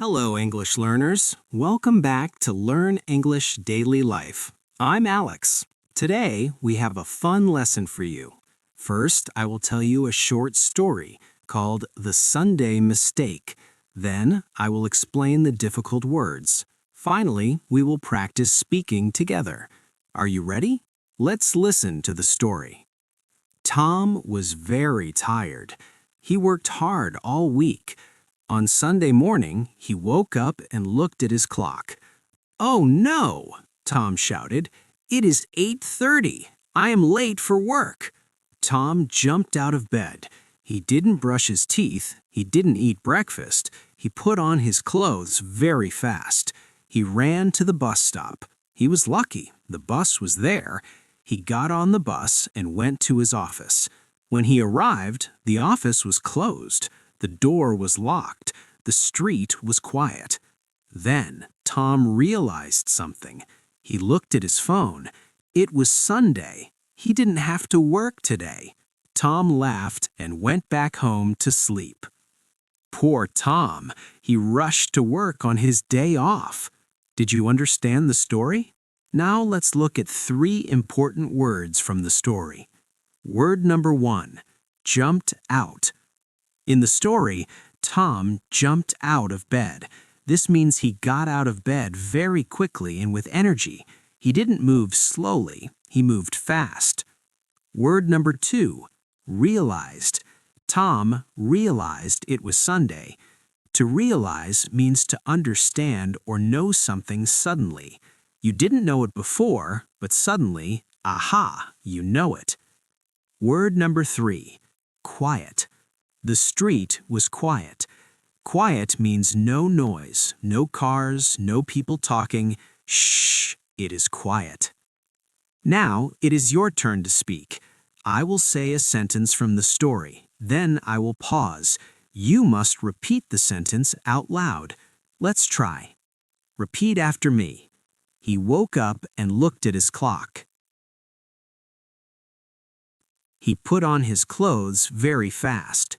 Hello, English learners. Welcome back to Learn English Daily Life. I'm Alex. Today, we have a fun lesson for you. First, I will tell you a short story called The Sunday Mistake. Then, I will explain the difficult words. Finally, we will practice speaking together. Are you ready? Let's listen to the story. Tom was very tired. He worked hard all week. On Sunday morning, he woke up and looked at his clock. "Oh no!" Tom shouted. "It is 8:30. I am late for work." Tom jumped out of bed. He didn't brush his teeth. He didn't eat breakfast. He put on his clothes very fast. He ran to the bus stop. He was lucky. The bus was there. He got on the bus and went to his office. When he arrived, the office was closed. The door was locked. The street was quiet. Then Tom realized something. He looked at his phone. It was Sunday. He didn't have to work today. Tom laughed and went back home to sleep. Poor Tom. He rushed to work on his day off. Did you understand the story? Now let's look at 3 important words from the story. Word number 1, jumped out. In the story, Tom jumped out of bed. This means he got out of bed very quickly and with energy. He didn't move slowly, he moved fast. Word number 2, realized. Tom realized it was Sunday. To realize means to understand or know something suddenly. You didn't know it before, but suddenly, aha, you know it. Word number 3, quiet. The street was quiet. Quiet means no noise, no cars, no people talking. Shh, it is quiet. Now it is your turn to speak. I will say a sentence from the story. Then I will pause. You must repeat the sentence out loud. Let's try. Repeat after me. He woke up and looked at his clock. He put on his clothes very fast.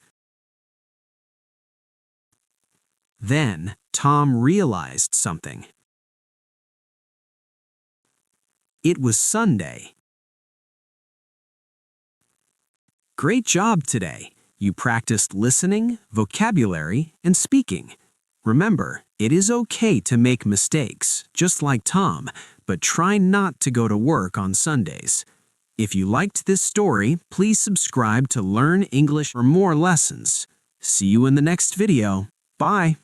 Then Tom realized something. It was Sunday. Great job today. You practiced listening, vocabulary, and speaking. Remember, it is okay to make mistakes, just like Tom, but try not to go to work on Sundays. If you liked this story, please subscribe to Learn English for more lessons. See you in the next video. Bye.